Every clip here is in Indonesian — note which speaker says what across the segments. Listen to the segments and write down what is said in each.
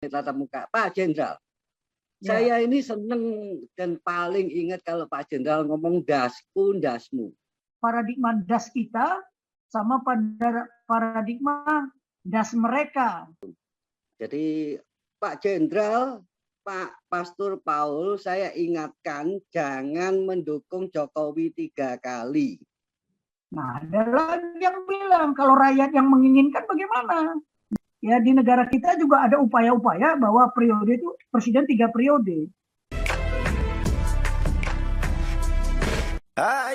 Speaker 1: tatap muka. Pak Jenderal,
Speaker 2: Ya.
Speaker 1: saya ini seneng dan paling ingat kalau Pak Jenderal ngomong dasku, dasmu.
Speaker 2: Paradigma das kita sama pada paradigma das mereka.
Speaker 1: Jadi Pak Jenderal, Pak Pastor Paul, saya ingatkan jangan mendukung Jokowi 3 kali.
Speaker 2: Nah, ada lagi yang bilang kalau rakyat yang menginginkan bagaimana? Ya, di negara kita juga ada upaya-upaya bahwa periode itu presiden 3 periode.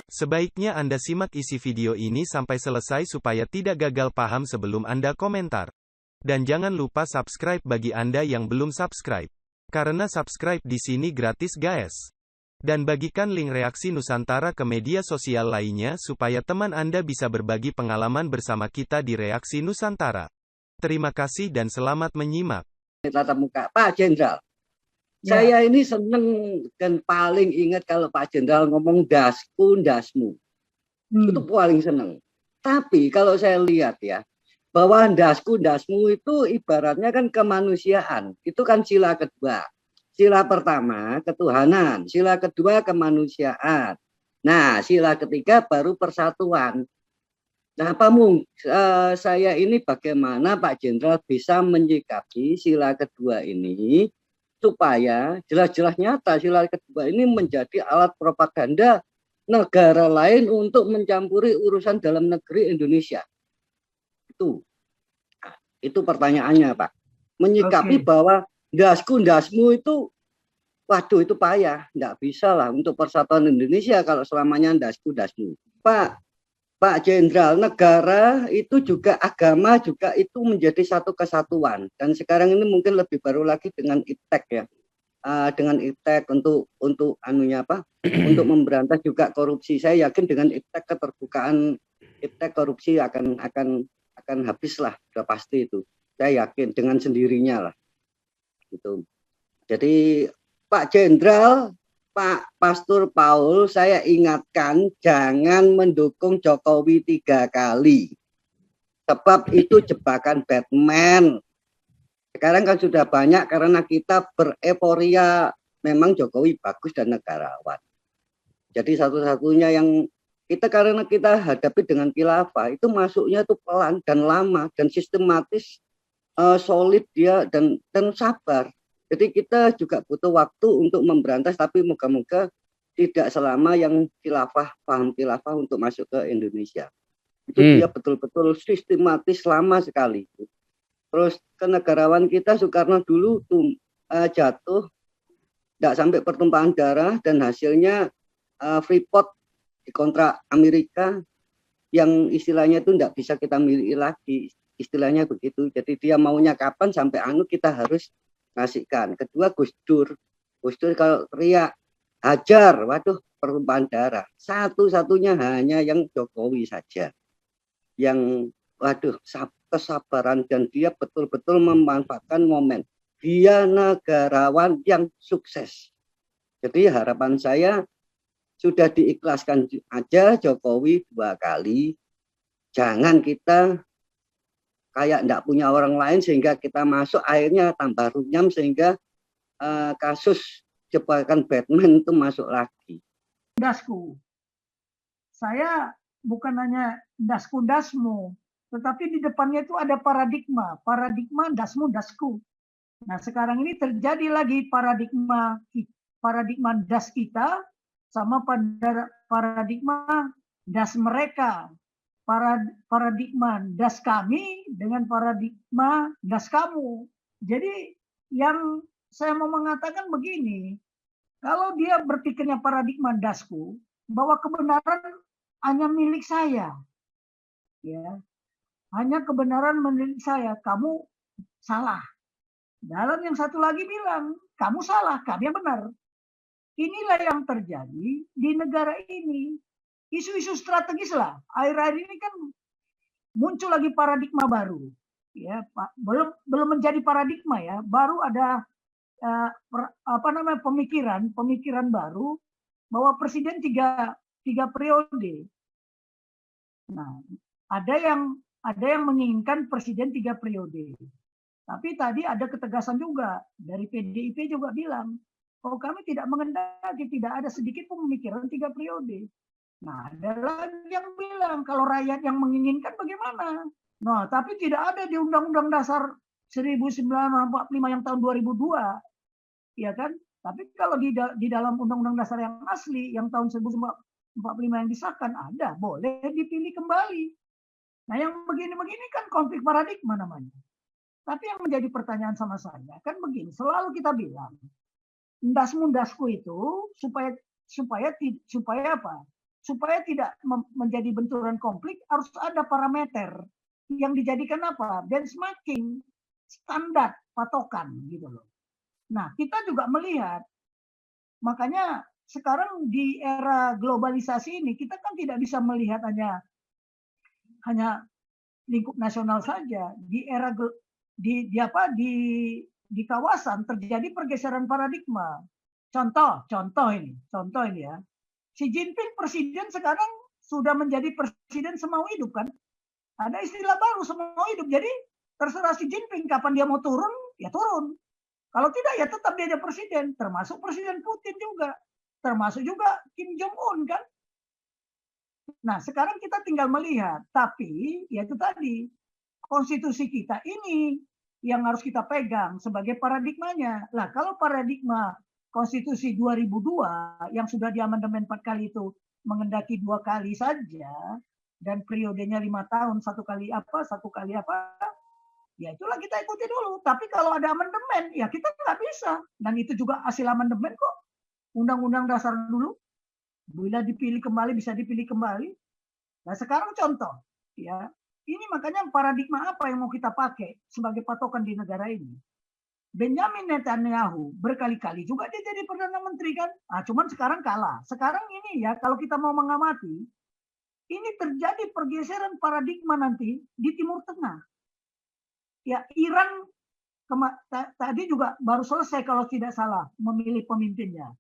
Speaker 3: Sebaiknya Anda simak isi video ini sampai selesai supaya tidak gagal paham sebelum Anda komentar. Dan jangan lupa subscribe bagi Anda yang belum subscribe. Karena subscribe di sini gratis guys. Dan bagikan link reaksi Nusantara ke media sosial lainnya supaya teman Anda bisa berbagi pengalaman bersama kita di reaksi Nusantara. Terima kasih dan selamat menyimak.
Speaker 1: Tatap muka. Pak Jenderal,
Speaker 2: Ya.
Speaker 1: saya ini seneng dan paling ingat kalau Pak Jenderal ngomong dasku, dasmu. Itu paling seneng. Tapi kalau saya lihat ya, bahwa dasku, dasmu itu ibaratnya kan kemanusiaan. Itu kan sila kedua. Sila pertama ketuhanan, sila kedua kemanusiaan. Nah, sila ketiga baru persatuan. Nah, saya ini bagaimana Pak Jenderal bisa menyikapi sila kedua ini supaya jelas-jelas nyata sila kedua ini menjadi alat propaganda negara lain untuk mencampuri urusan dalam negeri Indonesia. Itu pertanyaannya, Pak. Menyikapi bahwa dasku, dasmu itu, waduh itu payah. Nggak bisa lah untuk persatuan Indonesia kalau selamanya dasku, dasmu. Pak Jenderal, negara itu juga agama juga itu menjadi satu kesatuan. Dan sekarang ini mungkin lebih baru lagi dengan IPTEK ya. Dengan IPTEK untuk untuk memberantas juga korupsi. Saya yakin dengan IPTEK keterbukaan IPTEK korupsi akan habis lah, sudah pasti itu. Saya yakin dengan sendirinya lah. Gitu. Jadi Pak Jenderal, Pak Pastor Paul, saya ingatkan jangan mendukung Jokowi 3 kali. Sebab itu jebakan Batman. Sekarang kan sudah banyak karena kita bereforia memang Jokowi bagus dan negarawan. Jadi satu-satunya yang karena kita hadapi dengan khilafah itu masuknya itu pelan dan lama dan sistematis, solid dia dan sabar. Jadi kita juga butuh waktu untuk memberantas, tapi moga-moga tidak selama yang paham khilafah untuk masuk ke Indonesia. Itu dia betul-betul sistematis lama sekali. Terus kenegarawan kita Soekarno dulu jatuh, tidak sampai pertumpahan darah dan hasilnya Freeport dikontrak Amerika yang istilahnya itu tidak bisa kita miliki lagi, istilahnya begitu. Jadi dia maunya kapan sampai kita harus ngasihkan. Kedua Gus Dur kalau teriak hajar, waduh pertumpahan darah. Satu-satunya hanya yang Jokowi saja yang waduh kesabaran dan dia betul-betul memanfaatkan momen. Dia negarawan yang sukses. Jadi harapan saya sudah diikhlaskan aja Jokowi 2 kali. Jangan kita kayak enggak punya orang lain sehingga kita masuk akhirnya tambah runyam sehingga kasus jebakan Batman itu masuk lagi.
Speaker 2: Dasku. Saya bukan hanya dasku dasmu, tetapi di depannya itu ada paradigma dasmu dasku. Nah, sekarang ini terjadi lagi paradigma das kita sama pada paradigma das mereka. Paradigma das kami dengan paradigma das kamu. Jadi yang saya mau mengatakan begini, kalau dia berpikirnya paradigma dasku, bahwa kebenaran hanya milik saya, ya, hanya kebenaran milik saya, kamu salah. Dalam yang satu lagi bilang, kamu salah, kami yang benar. Inilah yang terjadi di negara ini. Isu-isu strategis lah. Akhir-akhir ini kan muncul lagi paradigma baru. Ya, belum menjadi paradigma ya. Baru ada pemikiran baru bahwa presiden tiga periode. Nah, ada yang menginginkan presiden 3 periode. Tapi tadi ada ketegasan juga dari PDIP juga bilang, oh kami tidak mengendaki, tidak ada sedikit pun pemikiran 3 periode. Nah, ada lagi yang bilang kalau rakyat yang menginginkan bagaimana? Nah, tapi tidak ada di Undang-Undang Dasar 1945 yang tahun 2002, ya kan? Tapi kalau di dalam Undang-Undang Dasar yang asli yang tahun 1945 yang disahkan ada, boleh dipilih kembali. Nah, yang begini-begini kan konflik paradigma namanya. Tapi yang menjadi pertanyaan sama saya kan begini, selalu kita bilang dasmu-dasku itu supaya apa? Supaya tidak menjadi benturan konflik harus ada parameter yang dijadikan apa? Benchmarking, standar patokan gitu loh. Nah, kita juga melihat makanya sekarang di era globalisasi ini kita kan tidak bisa melihat hanya lingkup nasional saja. Di era di kawasan terjadi pergeseran paradigma. Contoh ini ya. Xi Jinping presiden sekarang sudah menjadi presiden semau hidup kan? Ada istilah baru semau hidup. Jadi terserah Xi Jinping kapan dia mau turun, ya turun. Kalau tidak ya tetap dia jadi presiden, termasuk Presiden Putin juga. Termasuk juga Kim Jong Un kan? Nah, sekarang kita tinggal melihat, tapi ya itu tadi konstitusi kita ini yang harus kita pegang sebagai paradigmanya. Lah, kalau paradigma konstitusi 2002 yang sudah diamandemen 4 kali itu mengendaki 2 kali saja dan periodenya 5 tahun, satu kali apa, ya itulah kita ikuti dulu. Tapi kalau ada amandemen, ya kita nggak bisa. Dan itu juga hasil amandemen kok. Undang-undang dasar dulu, bila dipilih kembali, bisa dipilih kembali. Nah sekarang contoh, ya ini makanya paradigma apa yang mau kita pakai sebagai patokan di negara ini. Benjamin Netanyahu berkali-kali juga dia jadi Perdana Menteri kan. Nah, cuman sekarang kalah. Sekarang ini ya kalau kita mau mengamati, ini terjadi pergeseran paradigma nanti di Timur Tengah. Ya Iran tadi juga baru selesai kalau tidak salah memilih pemimpinnya.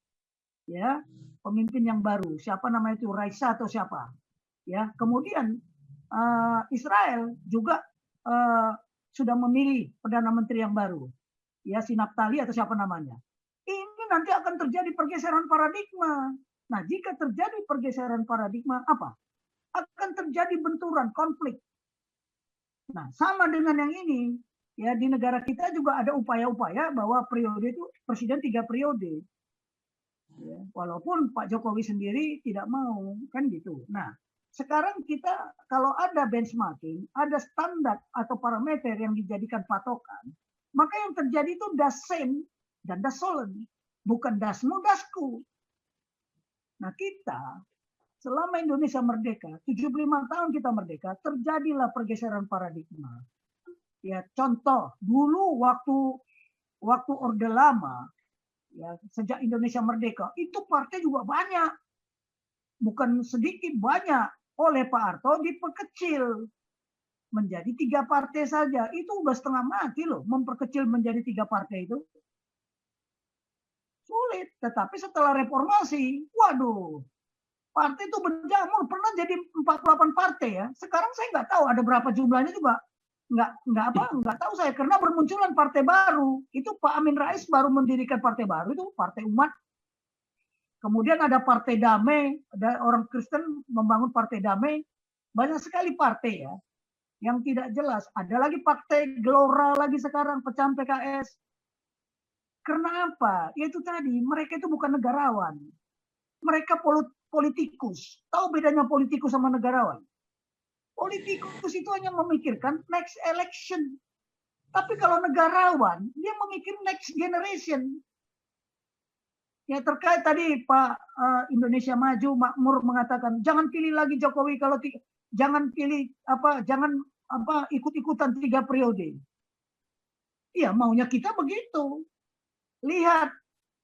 Speaker 2: Ya, pemimpin yang baru. Siapa namanya itu? Raisa atau siapa? Ya, kemudian Israel juga sudah memilih Perdana Menteri yang baru. Ya, si Naftali atau siapa namanya. Ini nanti akan terjadi pergeseran paradigma. Nah, jika terjadi pergeseran paradigma, apa? Akan terjadi benturan, konflik. Nah, sama dengan yang ini. Ya, di negara kita juga ada upaya-upaya bahwa periode itu presiden 3 periode. Ya, walaupun Pak Jokowi sendiri tidak mau, kan gitu. Nah, sekarang kita kalau ada benchmarking, ada standar atau parameter yang dijadikan patokan, maka yang terjadi itu das same dan das sollen, bukan dasmu dasku. Nah, kita selama Indonesia merdeka, 75 tahun kita merdeka, terjadilah pergeseran paradigma. Ya, contoh dulu waktu Orde Lama, ya, sejak Indonesia merdeka, itu partai juga banyak. Bukan sedikit, banyak. Oleh Pak Harto diperkecil menjadi 3 partai saja. Itu udah setengah mati loh, memperkecil menjadi 3 partai itu. Sulit. Tetapi setelah reformasi, waduh, partai itu berjamur. Pernah jadi 48 partai ya. Sekarang saya nggak tahu ada berapa jumlahnya juga. Nggak tahu saya, karena bermunculan partai baru. Itu Pak Amin Rais baru mendirikan partai baru, itu Partai Umat. Kemudian ada Partai Damai, ada orang Kristen membangun Partai Damai. Banyak sekali partai ya yang tidak jelas. Ada lagi Partai Gelora lagi sekarang, pecahan PKS. Karena apa? Yaitu tadi, mereka itu bukan negarawan. Mereka politikus. Tahu bedanya politikus sama negarawan? Politikus itu hanya memikirkan next election. Tapi kalau negarawan, dia memikir next generation. Ya terkait tadi Pak Indonesia Maju Makmur mengatakan jangan pilih lagi Jokowi kalau jangan ikut-ikutan 3 periode. Iya, maunya kita begitu. Lihat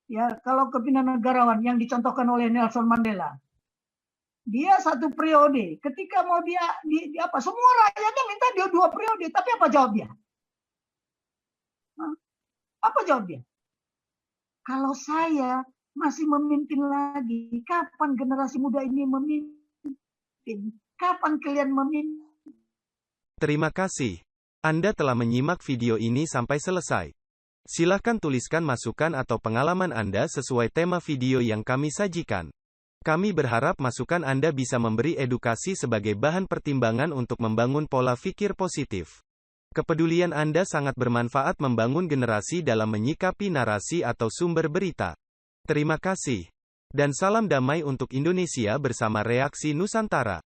Speaker 2: ya kalau kepemimpinan negarawan yang dicontohkan oleh Nelson Mandela. Dia 1 periode. Ketika mau dia semua rakyatnya minta dia 2 periode, tapi apa jawab dia? Apa jawab dia? Kalau saya masih memimpin lagi, kapan generasi muda ini memimpin? Kapan kalian memimpin?
Speaker 3: Terima kasih. Anda telah menyimak video ini sampai selesai. Silahkan tuliskan masukan atau pengalaman Anda sesuai tema video yang kami sajikan. Kami berharap masukan Anda bisa memberi edukasi sebagai bahan pertimbangan untuk membangun pola pikir positif. Kepedulian Anda sangat bermanfaat membangun generasi dalam menyikapi narasi atau sumber berita. Terima kasih. Dan salam damai untuk Indonesia bersama Reaksi Nusantara.